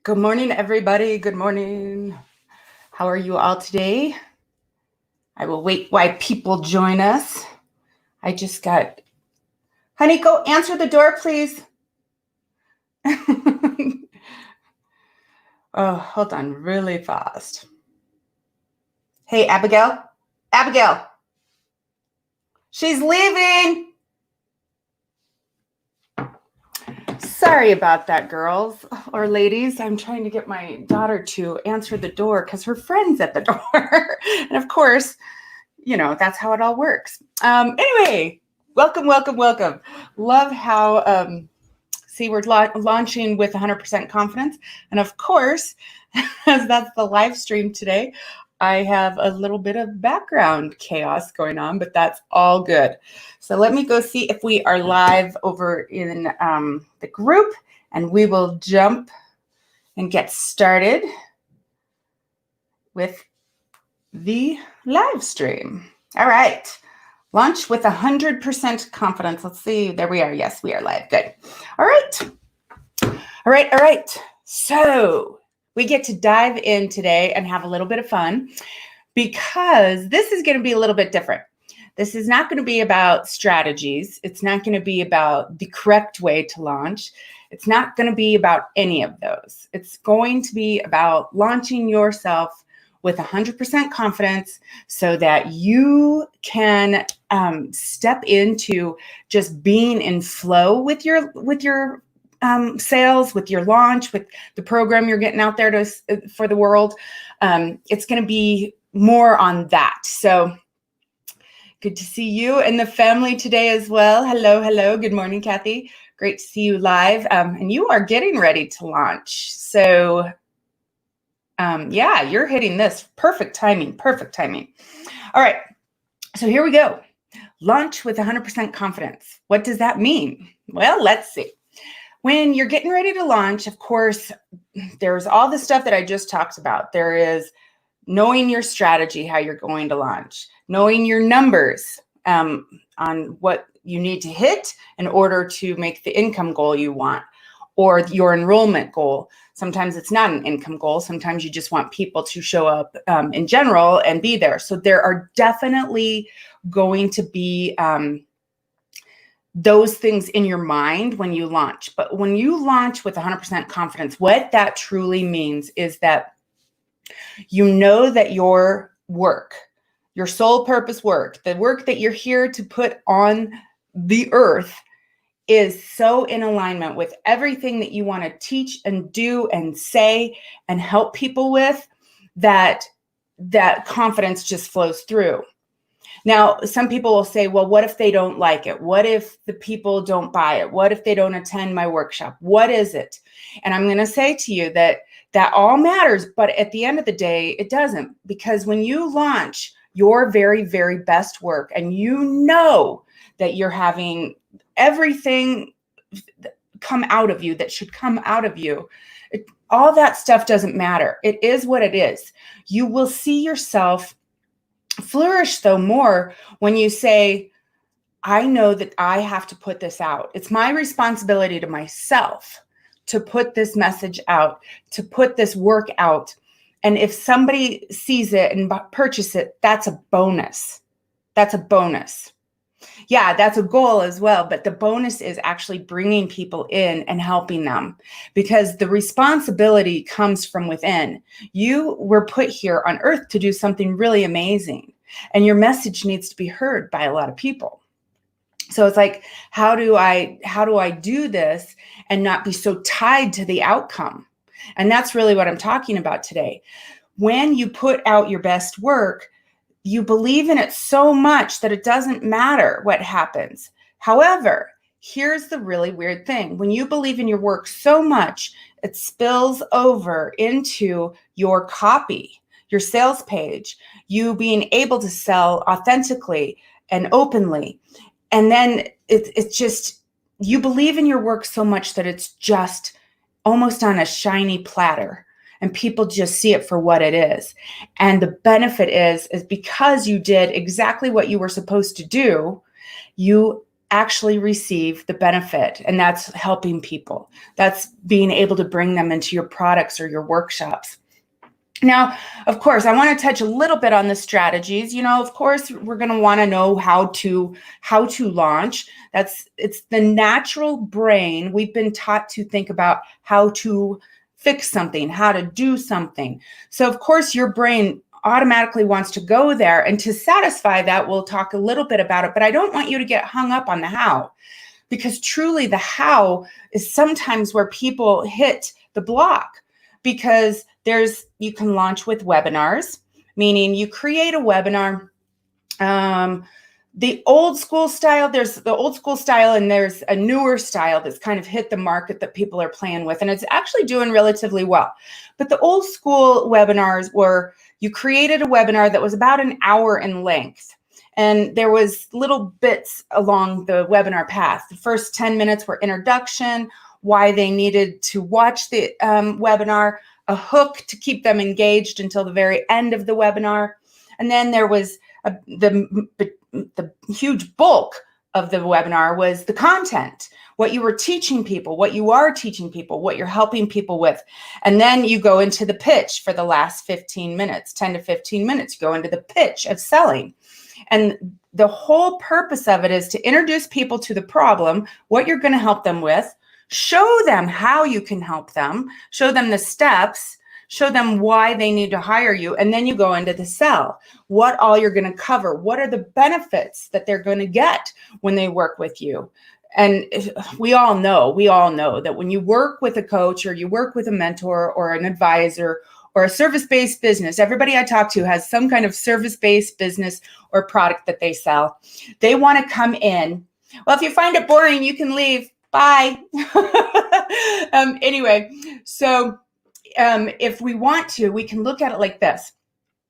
Good morning, everybody. Good morning. How are you all today? I will wait while people join us. I just got, honey, go answer the door, please. Oh, hold on really fast. Hey, Abigail. Abigail. She's leaving. Sorry about that, girls or ladies. I'm trying to get my daughter to answer the door because her friend's at the door. And of course, that's how it all works. Anyway, welcome. Love how, see, we're launching with 100% confidence. And of course, as that's the live stream today, I have a little bit of background chaos going on, but that's all good. So let me go see if we are live over in the group, and we will jump and get started with the live stream. All right. Launch with 100% confidence. Let's see. There we are. Yes, we are live. Good. All right. So we get to dive in today and have a little bit of fun because this is going to be a little bit different. This is not going to be about strategies. It's not going to be about the correct way to launch. It's not going to be about any of those. It's going to be about launching yourself with 100% confidence so that you can step into just being in flow with your sales, with your launch, with the program you're getting out there for the world. It's going to be more on that. So good to see you and the family today as well. Hello. Good morning, Kathy. Great to see you live. And you are getting ready to launch. So yeah, you're hitting this. Perfect timing. All right. So here we go. Launch with 100% confidence. What does that mean? Well, let's see. When you're getting ready to launch, of course, there's all the stuff that I just talked about. There is knowing your strategy, how you're going to launch, knowing your numbers on what you need to hit in order to make the income goal you want, or your enrollment goal. Sometimes it's not an income goal. Sometimes you just want people to show up in general and be there. So there are definitely going to be those things in your mind when you launch. But when you launch with 100% confidence, what that truly means is that you know that your work, your sole purpose work, the work that you're here to put on the earth is so in alignment with everything that you want to teach and do and say and help people with, that confidence just flows through. Now, some people will say, well, what if they don't like it? What if the people don't buy it? What if they don't attend my workshop? What is it? And I'm going to say to you that all matters, but at the end of the day, it doesn't, because when you launch your very, very best work and you know that you're having everything come out of you that should come out of you, all that stuff doesn't matter. It is what it is. You will see yourself flourish though more when you say, I know that I have to put this out. It's my responsibility to myself to put this message out, to put this work out. And if somebody sees it and purchase it, that's a bonus. Yeah, that's a goal as well. But the bonus is actually bringing people in and helping them, because the responsibility comes from within. You were put here on earth to do something really amazing, and your message needs to be heard by a lot of people. So it's like, how do I do this and not be so tied to the outcome? And that's really what I'm talking about today. When you put out your best work, you believe in it so much that it doesn't matter what happens. However, here's the really weird thing. When you believe in your work so much, it spills over into your copy, your sales page, you being able to sell authentically and openly. And then it's just, you believe in your work so much that it's just almost on a shiny platter, and people just see it for what it is. And the benefit is because you did exactly what you were supposed to do, you actually receive the benefit, and that's helping people. That's being able to bring them into your products or your workshops. Now, of course, I want to touch a little bit on the strategies. Of course, we're going to want to know how to launch. It's the natural brain. We've been taught to think about how to fix something, how to do something. So, of course, your brain automatically wants to go there. And to satisfy that, we'll talk a little bit about it. But I don't want you to get hung up on the how, because truly the how is sometimes where people hit the block, because you can launch with webinars, meaning you create a webinar. The old school style, there's the old school style, and there's a newer style that's kind of hit the market that people are playing with, and it's actually doing relatively well. But the old school webinars were, you created a webinar that was about an hour in length, and there was little bits along the webinar path. The first 10 minutes were introduction, why they needed to watch the webinar, a hook to keep them engaged until the very end of the webinar. And then there was the huge bulk of the webinar was the content, what you were teaching people, what you are teaching people, what you're helping people with. And then you go into the pitch for the last 15 minutes, 10 to 15 minutes, you go into the pitch of selling. And the whole purpose of it is to introduce people to the problem, what you're going to help them with, show them how you can help them, show them the steps, show them why they need to hire you, and then you go into the sell. What all you're going to cover, what are the benefits that they're going to get when they work with you. And we all know that when you work with a coach or you work with a mentor or an advisor or a service-based business, everybody I talk to has some kind of service-based business or product that they sell. They want to come in. Well, if you find it boring, you can leave. Bye. Anyway, so if we want to, we can look at it like this.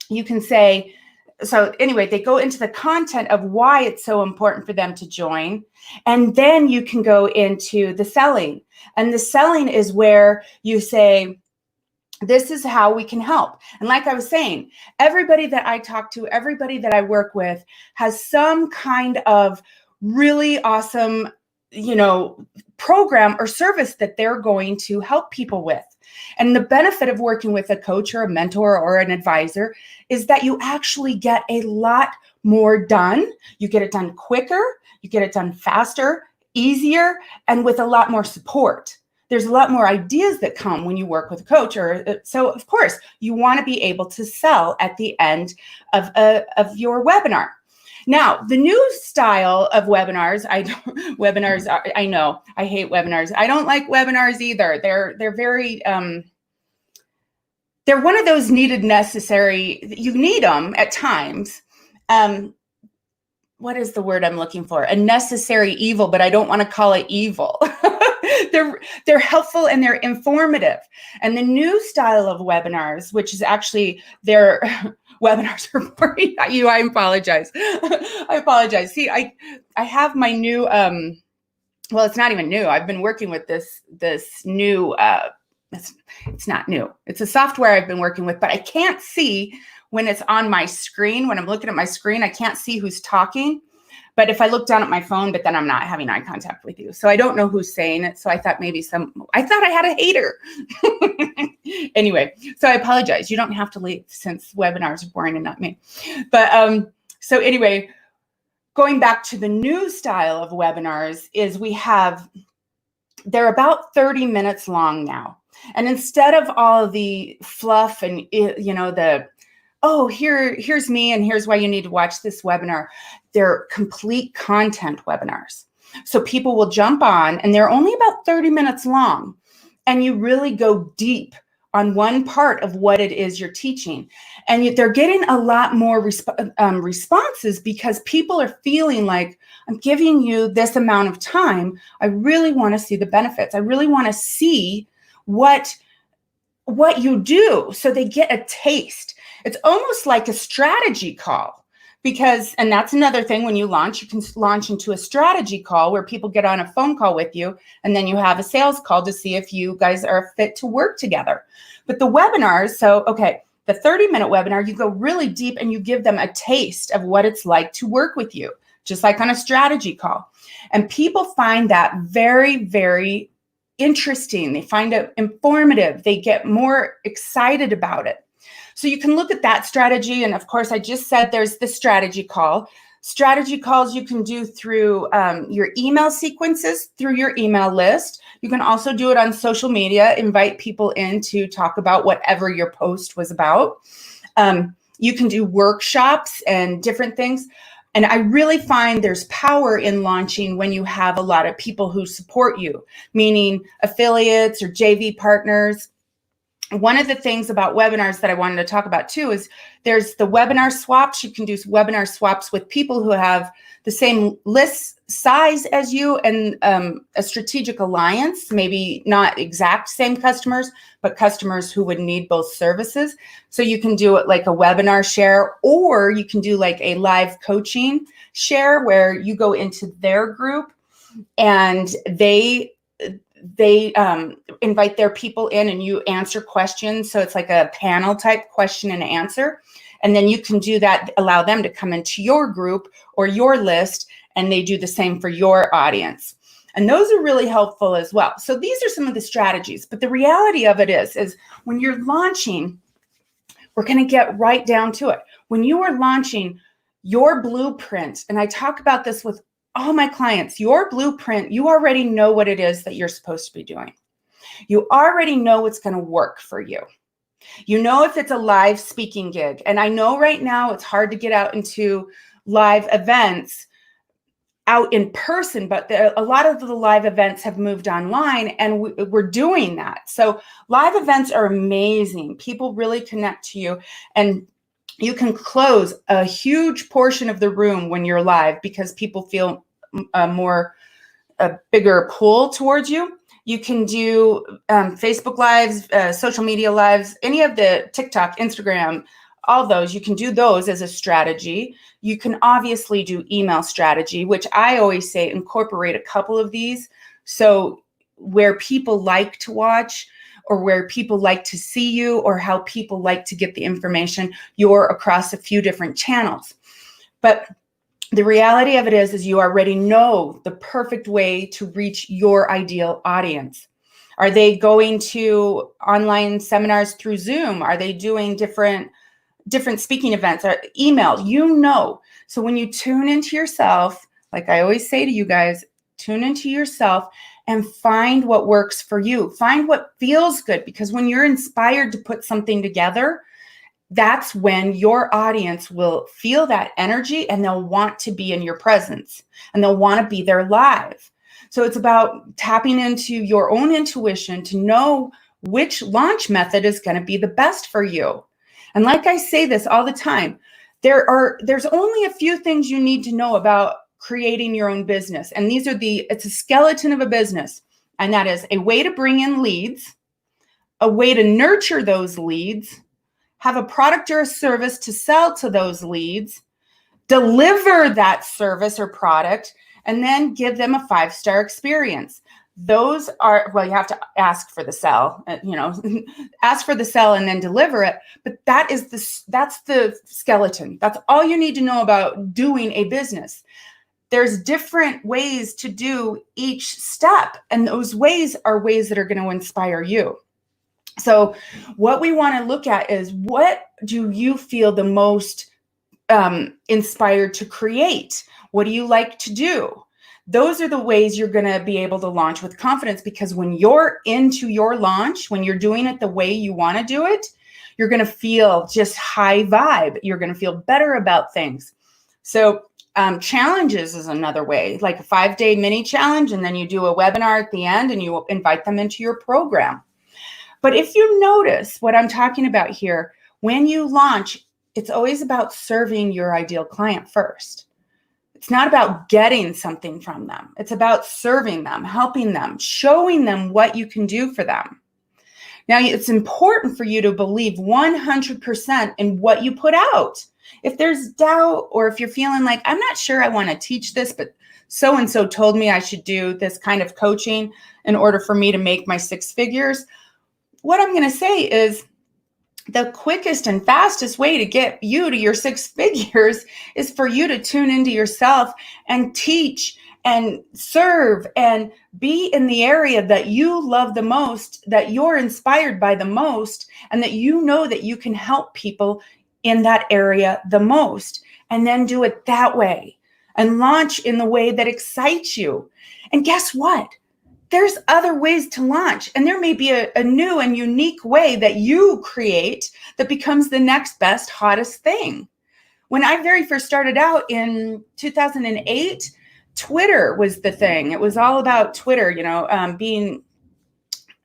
You can say, so anyway, they go into the content of why it's so important for them to join. And then you can go into the selling. And the selling is where you say, this is how we can help. And like I was saying, everybody that I talk to, everybody that I work with has some kind of really awesome program or service that they're going to help people with. And the benefit of working with a coach or a mentor or an advisor is that you actually get a lot more done. You get it done quicker, you get it done faster, easier, and with a lot more support. There's a lot more ideas that come when you work with a coach. So of course, you want to be able to sell at the end of your webinar. Now, the new style of webinars, I know, I hate webinars. I don't like webinars either. They're very, they're one of those needed, necessary, you need them at times. What is the word I'm looking for? A necessary evil, but I don't want to call it evil. They're helpful and they're informative. And the new style of webinars, which is actually webinars are boring. I apologize. I apologize. See, I have my new, well, it's not even new. I've been working with this new, it's not new. It's a software I've been working with, but I can't see when it's on my screen. When I'm looking at my screen, I can't see who's talking. But if I look down at my phone, but then I'm not having eye contact with you. So I don't know who's saying it. So I thought I thought I had a hater. Anyway, so I apologize. You don't have to leave since webinars are boring and not me. But so anyway, going back to the new style of webinars is they're about 30 minutes long now. And instead of all the fluff and, here's me and here's why you need to watch this webinar, they're complete content webinars. So people will jump on and they're only about 30 minutes long. And you really go deep on one part of what it is you're teaching. And they're getting a lot more responses because people are feeling like, I'm giving you this amount of time. I really want to see the benefits. I really want to see what you do. So they get a taste. It's almost like a strategy call and that's another thing when you launch, you can launch into a strategy call where people get on a phone call with you and then you have a sales call to see if you guys are fit to work together. But the webinars, the 30-minute webinar, you go really deep and you give them a taste of what it's like to work with you, just like on a strategy call. And people find that very, very interesting. They find it informative. They get more excited about it. So you can look at that strategy. And of course, I just said there's the strategy call. Strategy calls you can do through your email sequences, through your email list. You can also do it on social media, invite people in to talk about whatever your post was about. You can do workshops and different things. And I really find there's power in launching when you have a lot of people who support you, meaning affiliates or JV partners. One of the things about webinars that I wanted to talk about too is there's the webinar swaps. You can do webinar swaps with people who have the same list size as you and a strategic alliance, maybe not exact same customers, but customers who would need both services. So you can do it like a webinar share, or you can do like a live coaching share where you go into their group and they invite their people in and you answer questions. So it's like a panel type question and answer. And then you can do that, allow them to come into your group or your list, and they do the same for your audience. And those are really helpful as well. So these are some of the strategies, but the reality of it is when you're launching, we're going to get right down to it. When you are launching your blueprint, and I talk about this with all my clients, your blueprint, you already know what it is that you're supposed to be doing. You already know what's going to work for you. You know if it's a live speaking gig. And I know right now it's hard to get out into live events out in person, but a lot of the live events have moved online and we're doing that. So live events are amazing. People really connect to you and you can close a huge portion of the room when you're live because people feel a bigger pull towards you. You can do Facebook Lives, social media lives, any of the TikTok, Instagram, all those. You can do those as a strategy. You can obviously do email strategy, which I always say incorporate a couple of these. So where people like to watch or where people like to see you or how people like to get the information, you're across a few different channels. But the reality of it is you already know the perfect way to reach your ideal audience. Are they going to online seminars through Zoom? Are they doing different speaking events or email? You know. So when you tune into yourself, like I always say to you guys, tune into yourself and find what works for you. Find what feels good, because when you're inspired to put something together, that's when your audience will feel that energy and they'll want to be in your presence and they'll want to be there live. So it's about tapping into your own intuition to know which launch method is going to be the best for you. And like I say this all the time, there's only a few things you need to know about creating your own business. And it's a skeleton of a business. And that is a way to bring in leads, a way to nurture those leads, have a product or a service to sell to those leads, deliver that service or product, and then give them a 5-star experience. Those are, well, you have to ask for the sell, ask for the sell and then deliver it. But that's the skeleton. That's all you need to know about doing a business. There's different ways to do each step, and those ways are ways that are going to inspire you. So what we want to look at is, what do you feel the most inspired to create? What do you like to do? Those are the ways you're going to be able to launch with confidence, because when you're into your launch, when you're doing it the way you want to do it, you're going to feel just high vibe. You're going to feel better about things. So challenges is another way, like a 5-day mini challenge, and then you do a webinar at the end and you invite them into your program. But if you notice what I'm talking about here, when you launch, it's always about serving your ideal client first. It's not about getting something from them. It's about serving them, helping them, showing them what you can do for them. Now, it's important for you to believe 100% in what you put out. If there's doubt, or if you're feeling like, I'm not sure I want to teach this, but so-and-so told me I should do this kind of coaching in order for me to make my 6 figures, what I'm going to say is, the quickest and fastest way to get you to your 6 figures is for you to tune into yourself and teach and serve and be in the area that you love the most, that you're inspired by the most, and that you know that you can help people in that area the most. And then do it that way and launch in the way that excites you. And guess what? There's other ways to launch, and there may be a new and unique way that you create that becomes the next best, hottest thing. When I very first started out in 2008, Twitter was the thing. It was all about Twitter, being,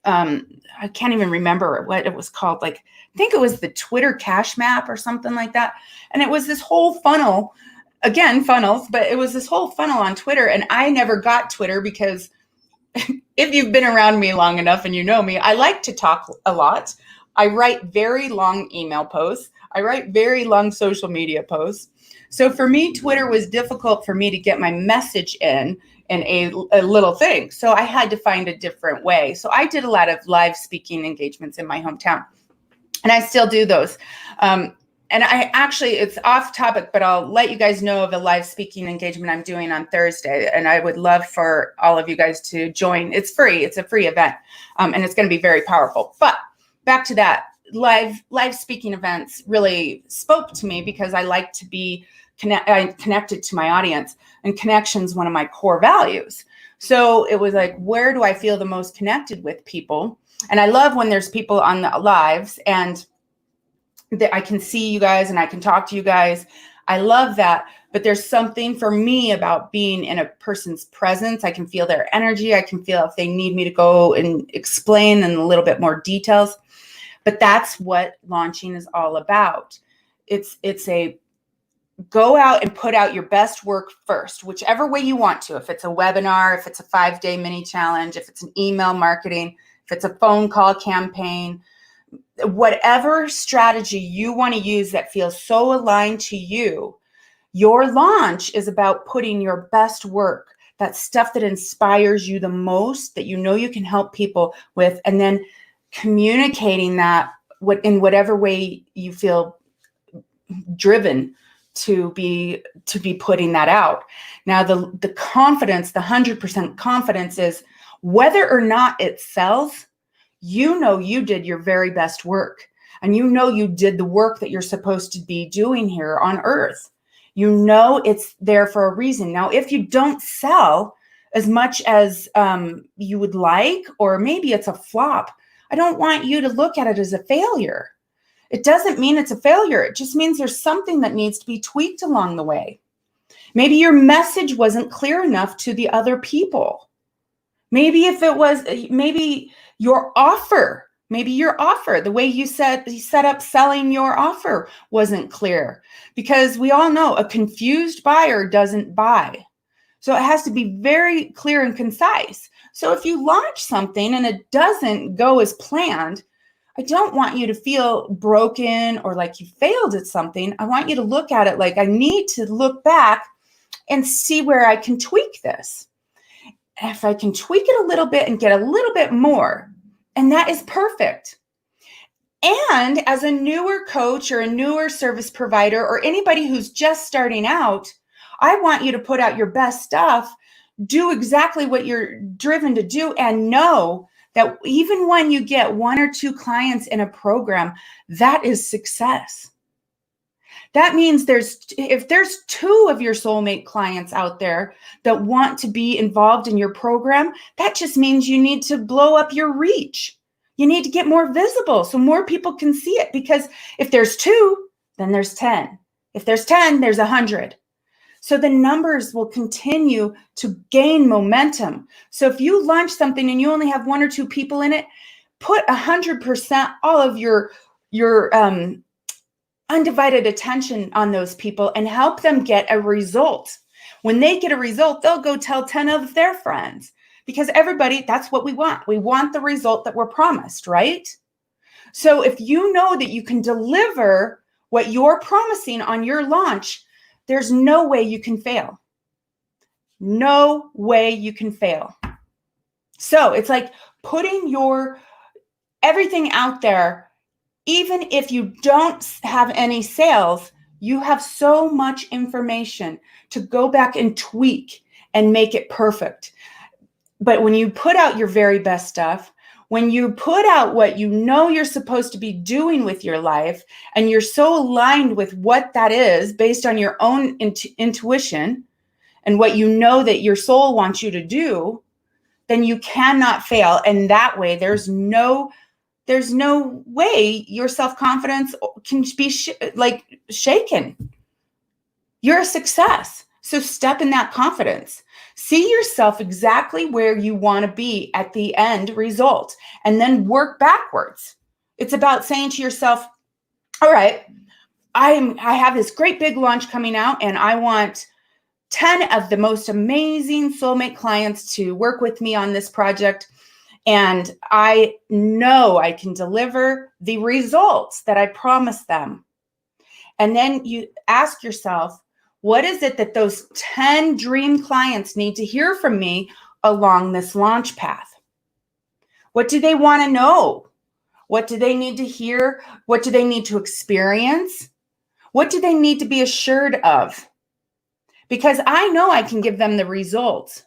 I can't even remember what it was called. Like, I think it was the Twitter cash map or something like that. And it was this whole funnel, again, funnels, but it was this whole funnel on Twitter. And I never got Twitter because if you've been around me long enough and you know me, I like to talk a lot. I write very long email posts. I write very long social media posts. So for me, Twitter was difficult for me to get my message in a little thing. So I had to find a different way. So I did a lot of live speaking engagements in my hometown, and I still do those. And I actually, it's off topic, but I'll let you guys know of a live speaking engagement I'm doing on Thursday. And I would love for all of you guys to join. It's free. It's a free event. And it's going to be very powerful. But back to that, live speaking events really spoke to me because I like to be connected to my audience, and connection is one of my core values. So it was like, where do I feel the most connected with people? And I love when there's people on the lives and that I can see you guys and I can talk to you guys. I love that. But there's something for me about being in a person's presence. I can feel their energy. I can feel if they need me to go and explain in a little bit more details. But that's what launching is all about. It's a go out and put out your best work first, whichever way you want to. If it's a webinar, if it's a 5-day mini challenge, if it's an email marketing, if it's a phone call campaign, whatever strategy you want to use that feels so aligned to you, your launch is about putting your best work, that stuff that inspires you the most, that you know you can help people with, and then communicating that in whatever way you feel driven to be putting that out. Now, the confidence, the 100% confidence is whether or not it sells, you know you did your very best work, and you know you did the work that you're supposed to be doing here on earth. You know it's there for a reason. Now, if you don't sell as much as you would like, or maybe it's a flop, I don't want you to look at it as a failure. It doesn't mean it's a failure. It just means there's something that needs to be tweaked along the way. Maybe your message wasn't clear enough to the other people. Maybe your offer, the way you set up selling your offer wasn't clear, because we all know a confused buyer doesn't buy. So it has to be very clear and concise. So if you launch something and it doesn't go as planned, I don't want you to feel broken or like you failed at something. I want you to look at it like, I need to look back and see where I can tweak this. If I can tweak it a little bit and get a little bit more, and that is perfect. And as a newer coach or a newer service provider or anybody who's just starting out, I want you to put out your best stuff, do exactly what you're driven to do, and know that even when you get 1 or 2 clients in a program, that is success. That means if there's 2 of your soulmate clients out there that want to be involved in your program, that just means you need to blow up your reach. You need to get more visible so more people can see it, because if there's 2, then there's 10. If there's 10, there's 100. So the numbers will continue to gain momentum. So if you launch something and you only have 1 or 2 people in it, put 100% all of your undivided attention on those people and help them get a result. When they get a result, they'll go tell 10 of their friends, because everybody, that's what we want. We want the result that we're promised, right? So if you know that you can deliver what you're promising on your launch, there's no way you can fail. No way you can fail. So it's like putting your everything out there Even if you don't have any sales, you have so much information to go back and tweak and make it perfect. But when you put out your very best stuff, when you put out what you know you're supposed to be doing with your life, and you're so aligned with what that is based on your own intuition and what you know that your soul wants you to do, then you cannot fail. And that way, there's no way your self-confidence can be shaken. You're a success. So step in that confidence. See yourself exactly where you want to be at the end result, and then work backwards. It's about saying to yourself, all right, I have this great big launch coming out, and I want 10 of the most amazing soulmate clients to work with me on this project. And I know I can deliver the results that I promised them. And then you ask yourself, what is it that those 10 dream clients need to hear from me along this launch path? What do they want to know? What do they need to hear? What do they need to experience? What do they need to be assured of? Because I know I can give them the results.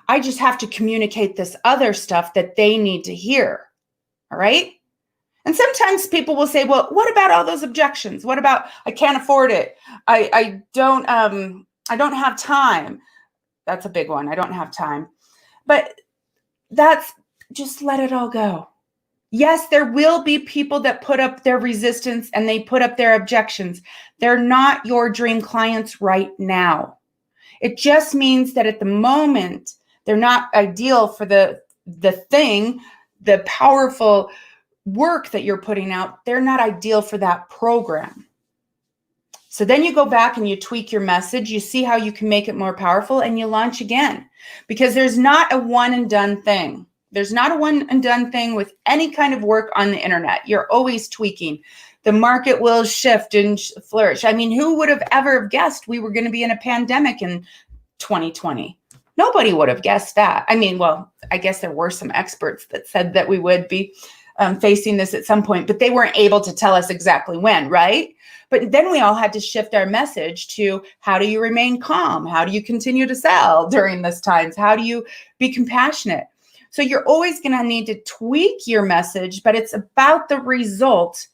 I just have to communicate this other stuff that they need to hear. All right? And sometimes people will say, well, what about all those objections? What about I can't afford it? I don't have time. That's a big one. I don't have time. But that's just let it all go. Yes, there will be people that put up their resistance and they put up their objections. They're not your dream clients right now. It just means that at the moment, they're not ideal for the thing, the powerful work that you're putting out. They're not ideal for that program. So then you go back and you tweak your message. You see how you can make it more powerful, and you launch again, because there's not a one and done thing. There's not a one and done thing with any kind of work on the internet. You're always tweaking. The market will shift and flourish. I mean, who would have ever guessed we were going to be in a pandemic in 2020? Nobody would have guessed that. I mean, well, I guess there were some experts that said that we would be facing this at some point, but they weren't able to tell us exactly when, right? But then we all had to shift our message to, how do you remain calm? How do you continue to sell during this times? How do you be compassionate? So you're always going to need to tweak your message, but it's about the result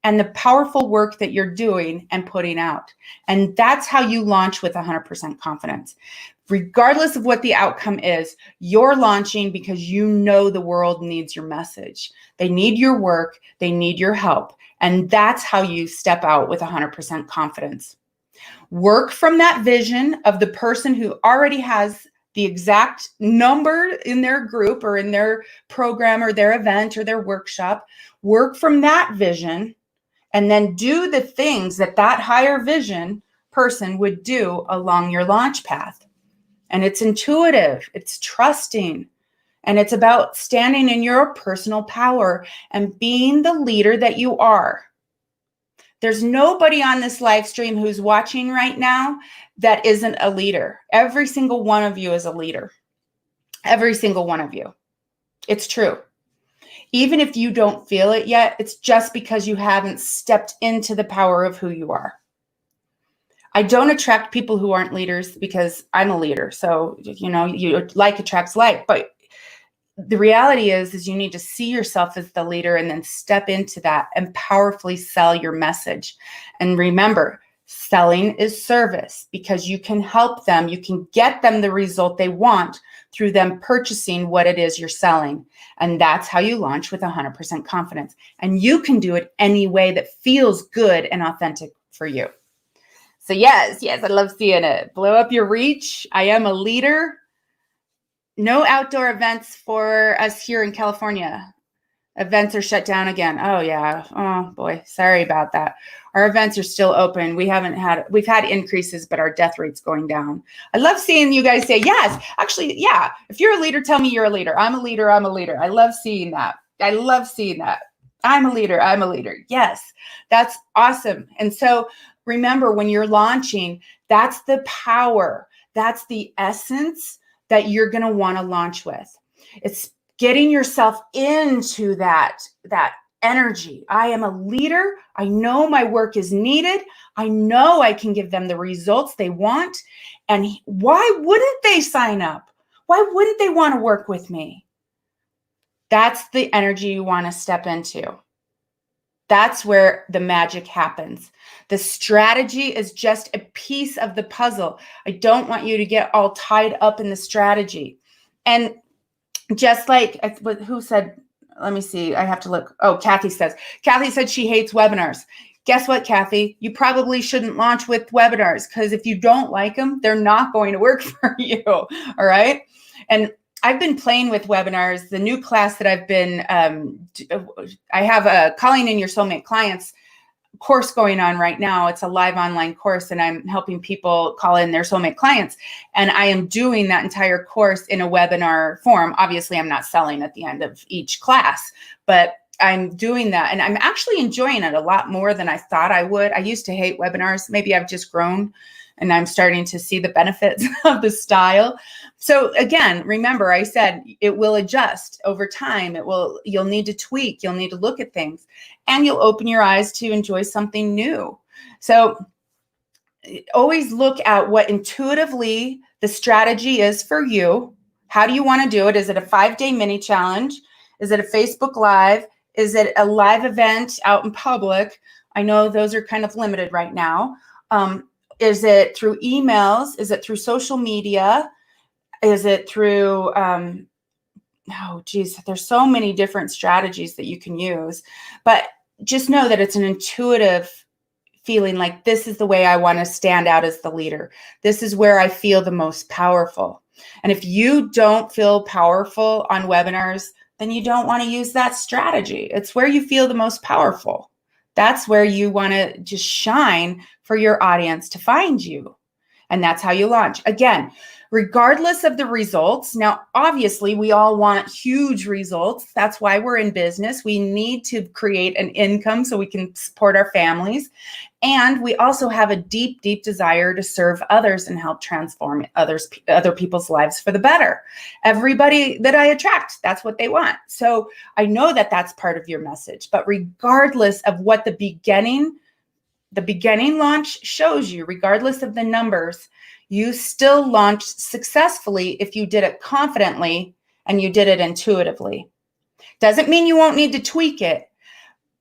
and the powerful work that you're doing and putting out. And that's how you launch with 100% confidence. Regardless of what the outcome is, you're launching because you know the world needs your message. They need your work. They need your help. And that's how you step out with 100% confidence. Work from that vision of the person who already has the exact number in their group or in their program or their event or their workshop. Work from that vision, and then do the things that that higher vision person would do along your launch path. And it's intuitive, it's trusting, and it's about standing in your personal power and being the leader that you are. There's nobody on this live stream who's watching right now that isn't a leader. Every single one of you is a leader. Every single one of you. It's true. Even if you don't feel it yet, it's just because you haven't stepped into the power of who you are. I don't attract people who aren't leaders because I'm a leader. So, you like attracts like, but the reality is you need to see yourself as the leader and then step into that and powerfully sell your message. And remember, selling is service, because you can help them. You can get them the result they want through them purchasing what it is you're selling. And that's how you launch with 100% confidence. And you can do it any way that feels good and authentic for you. So yes, I love seeing it. Blow up your reach. I am a leader. No outdoor events for us here in California. Events are shut down again. Oh yeah. Oh boy. Sorry about that. Our events are still open. We've had increases, but our death rate's going down. I love seeing you guys say yes. Actually, yeah. If you're a leader, tell me you're a leader. I'm a leader. I'm a leader. I love seeing that. I'm a leader. Yes. That's awesome. And so remember, when you're launching, that's the power. That's the essence that you're going to want to launch with. It's getting yourself into that energy. I am a leader. I know my work is needed. I know I can give them the results they want. And why wouldn't they sign up? Why wouldn't they want to work with me? That's the energy you want to step into. That's where the magic happens. The strategy is just a piece of the puzzle. I don't want you to get all tied up in the strategy. And just like, who said, let me see, I have to look. Oh, Kathy said she hates webinars. Guess what, Kathy? You probably shouldn't launch with webinars, because if you don't like them, they're not going to work for you. All right. And I've been playing with webinars. The new class that I've been, I have a Calling in Your Soulmate Clients course going on right now. It's a live online course, and I'm helping people call in their soulmate clients. And I am doing that entire course in a webinar form. Obviously, I'm not selling at the end of each class, but I'm doing that. And I'm actually enjoying it a lot more than I thought I would. I used to hate webinars. Maybe I've just grown and I'm starting to see the benefits of the style. So again, remember, I said it will adjust over time. You'll need to tweak, you'll need to look at things, and you'll open your eyes to enjoy something new. So always look at what intuitively the strategy is for you. How do you want to do it? Is it a 5-day mini challenge? Is it a Facebook Live? Is it a live event out in public? I know those are kind of limited right now. Is it through emails? Is it through social media? Is it through, there's so many different strategies that you can use. But just know that it's an intuitive feeling, like this is the way I want to stand out as the leader. This is where I feel the most powerful. And if you don't feel powerful on webinars, then you don't want to use that strategy. It's where you feel the most powerful. That's where you want to just shine for your audience to find you. And that's how you launch. Again, regardless of the results. Now, obviously, we all want huge results. That's why we're in business. We need to create an income so we can support our families. And we also have a deep, deep desire to serve others and help transform other people's lives for the better. Everybody that I attract, that's what they want. So I know that that's part of your message. But regardless of what the beginning launch shows you, regardless of the numbers, you still launched successfully if you did it confidently and you did it intuitively. Doesn't mean you won't need to tweak it,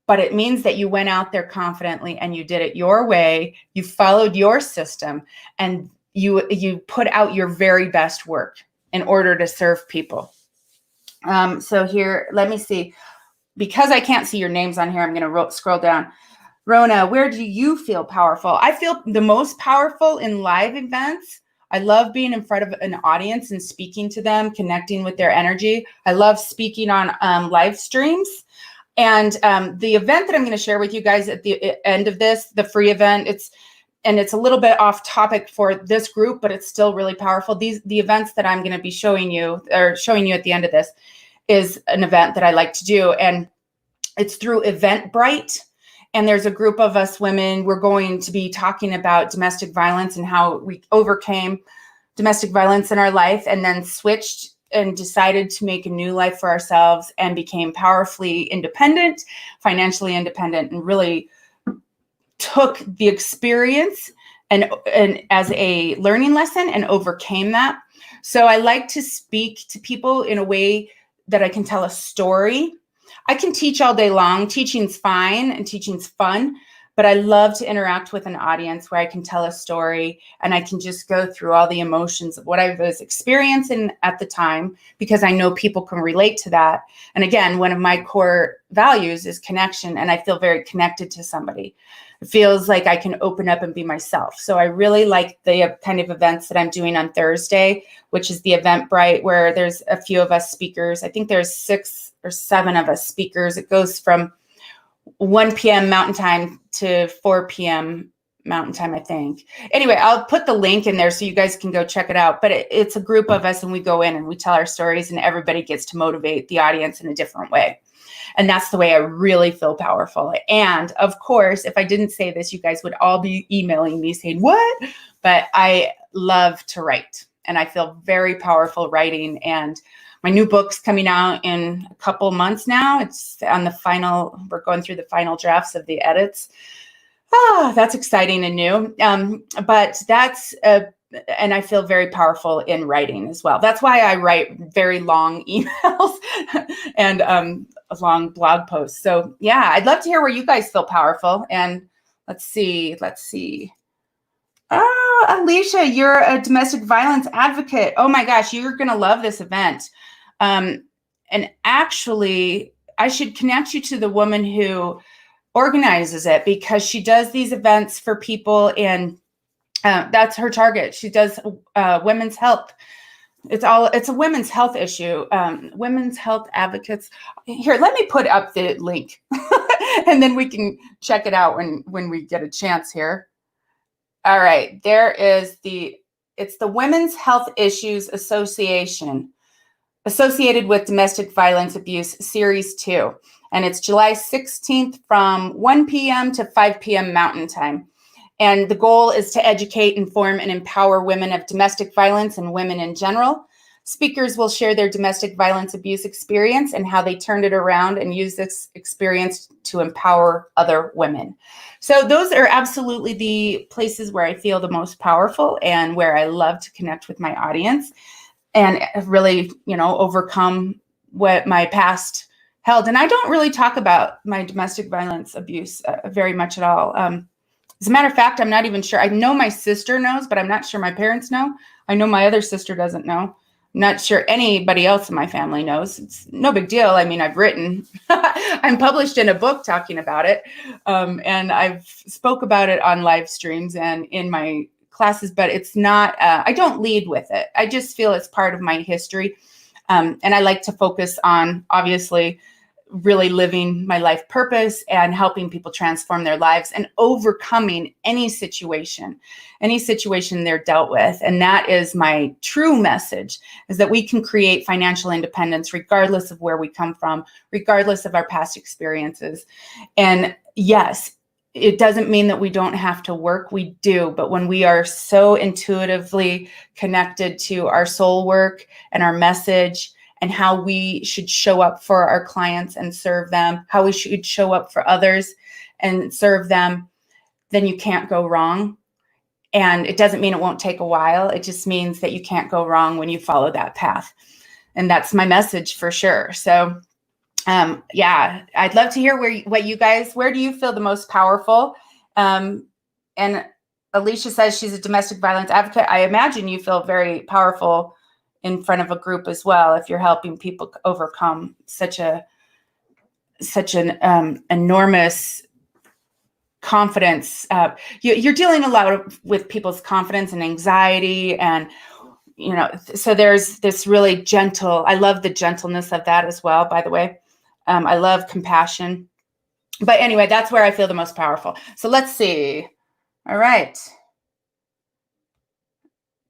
but it means that you went out there confidently and you did it your way. You followed your system and you put out your very best work in order to serve people. So here, let me see. Because I can't see your names on here, I'm going to scroll down. Rona, where do you feel powerful? I feel the most powerful in live events. I love being in front of an audience and speaking to them, connecting with their energy. I love speaking on live streams. And the event that I'm going to share with you guys at the end of this, the free event, it's a little bit off topic for this group, but it's still really powerful. The events that I'm going to be showing you at the end of this is an event that I like to do. And it's through Eventbrite. And there's a group of us women. We're going to be talking about domestic violence and how we overcame domestic violence in our life and then switched and decided to make a new life for ourselves and became powerfully independent, financially independent, and really took the experience and as a learning lesson and overcame that. So I like to speak to people in a way that I can tell a story. I can teach all day long. Teaching's fine and teaching's fun, but I love to interact with an audience where I can tell a story and I can just go through all the emotions of what I was experiencing at the time, because I know people can relate to that. And again, one of my core values is connection, and I feel very connected to somebody. It feels like I can open up and be myself. So I really like the kind of events that I'm doing on Thursday, which is the Eventbrite, where there's a few of us speakers. I think there's 6 or 7 of us speakers. It goes from 1 p.m. Mountain Time to 4 p.m. Mountain Time, I think. Anyway, I'll put the link in there so you guys can go check it out. But it's a group of us and we go in and we tell our stories and everybody gets to motivate the audience in a different way. And that's the way I really feel powerful. And of course, if I didn't say this, you guys would all be emailing me saying, what? But I love to write and I feel very powerful writing. And My new book's coming out in a couple months now. It's on the final, we're going through the final drafts of the edits. That's exciting and new. But that's, and I feel very powerful in writing as well. That's why I write very long emails and long blog posts. So yeah, I'd love to hear where you guys feel powerful. And let's see. Oh, Alicia, you're a domestic violence advocate. Oh my gosh, you're going to love this event. And actually, I should connect you to the woman who organizes it, because she does these events for people, and that's her target. She does women's health. It's a women's health issue. Women's health advocates. Here, let me put up the link and then we can check it out when we get a chance here. All right, it's the Women's Health Issues Association, associated with Domestic Violence Abuse Series 2. And it's July 16th from 1 p.m. to 5 p.m. Mountain Time. And the goal is to educate, inform, and empower women of domestic violence and women in general. Speakers will share their domestic violence abuse experience and how they turned it around and use this experience to empower other women. So those are absolutely the places where I feel the most powerful and where I love to connect with my audience and really, overcome what my past held. And I don't really talk about my domestic violence abuse very much at all. As a matter of fact, I'm not even sure. I know my sister knows, but I'm not sure my parents know. I know my other sister doesn't know. I'm not sure anybody else in my family knows. It's no big deal. I mean, I've written, I'm published in a book talking about it. And I've spoke about it on live streams and in my classes, but it's not, I don't lead with it. I just feel it's part of my history. And I like to focus on, obviously, really living my life purpose and helping people transform their lives and overcoming any situation they're dealt with. And that is my true message, is that we can create financial independence regardless of where we come from, regardless of our past experiences. And yes, it doesn't mean that we don't have to work. We do. But when we are so intuitively connected to our soul work and our message, and how we should show up for our clients and serve them, how we should show up for others and serve them, then you can't go wrong. And it doesn't mean it won't take a while. It just means that you can't go wrong when you follow that path. And that's my message for sure. So yeah, I'd love to hear where do you feel the most powerful? And Alicia says she's a domestic violence advocate. I imagine you feel very powerful in front of a group as well, if you're helping people overcome such an enormous confidence. You're dealing a lot with people's confidence and anxiety, and so there's this really gentle. I love the gentleness of that as well. By the way, I love compassion. But anyway, that's where I feel the most powerful. So let's see. All right.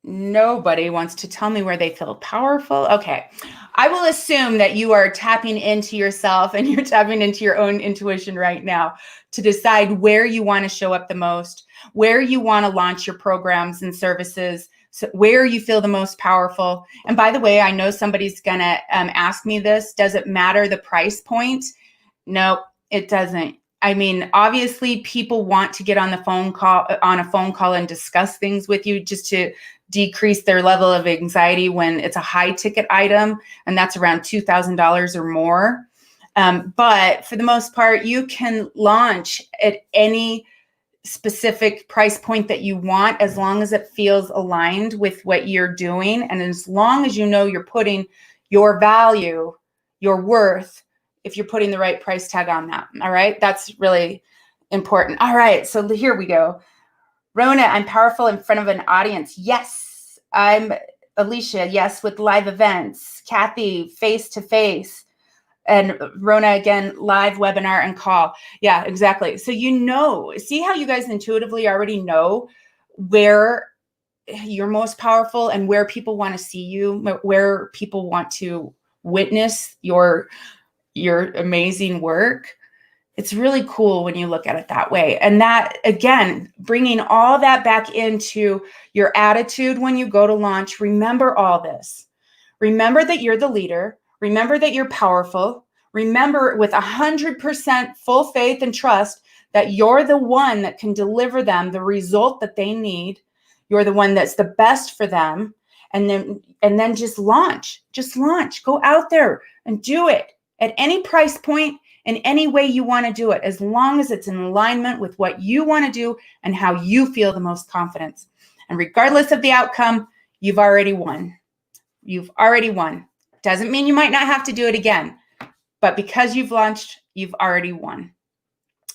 Nobody wants to tell me where they feel powerful. Okay. I will assume that you are tapping into yourself and you're tapping into your own intuition right now to decide where you want to show up the most, where you want to launch your programs and services, so where you feel the most powerful. And by the way, I know somebody's going to ask me this. Does it matter the price point? No, it doesn't. I mean, obviously people want to get on a phone call and discuss things with you just to decrease their level of anxiety when it's a high ticket item, and that's around $2,000 or more. But for the most part, you can launch at any specific price point that you want, as long as it feels aligned with what you're doing. And as long as you know you're putting your value, your worth, if you're putting the right price tag on that. All right. That's really important. All right. So here we go. Rona, I'm powerful in front of an audience. Yes. I'm Alicia. Yes. With live events. Kathy, face to face. And Rona, again, live webinar and call. Yeah, exactly. So see how you guys intuitively already know where you're most powerful and where people want to see you, where people want to witness your amazing work. It's really cool when you look at it that way. And that, again, bringing all that back into your attitude when you go to launch. Remember all this. remember that you're the leader. Remember that you're powerful. Remember with 100% full faith and trust that you're the one that can deliver them the result that they need. You're the one that's the best for them. And then just launch. Just launch. Go out there and do it at any price point, in any way you want to do it, as long as it's in alignment with what you want to do and how you feel the most confidence. And regardless of the outcome, you've already won. You've already won. Doesn't mean you might not have to do it again, but because you've launched, you've already won.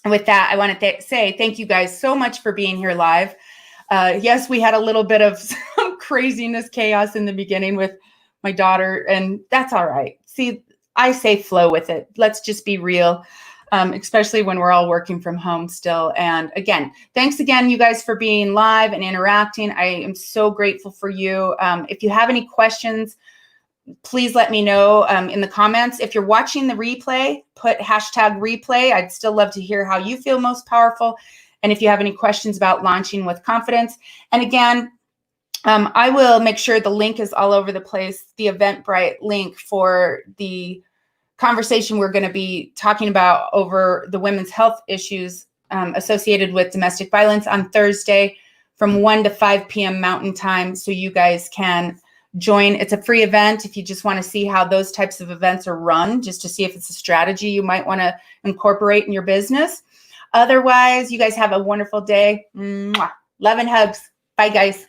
And with that, I want to say thank you guys so much for being here live. Yes, we had a little bit of some craziness, chaos in the beginning with my daughter, and that's all right. See, I say flow with it. Let's just be real, especially when we're all working from home still. And again, thanks again, you guys, for being live and interacting. I am so grateful for you. If you have any questions, please let me know in the comments. If you're watching the replay, put #replay. I'd still love to hear how you feel most powerful. And if you have any questions about launching with confidence. And again, I will make sure the link is all over the place, the Eventbrite link for the conversation we're going to be talking about over the women's health issues associated with domestic violence on Thursday from 1 to 5 p.m. Mountain Time, so you guys can join. It's a free event if you just want to see how those types of events are run, just to see if it's a strategy you might want to incorporate in your business. Otherwise, you guys have a wonderful day. Mwah. Love and hugs. Bye, guys.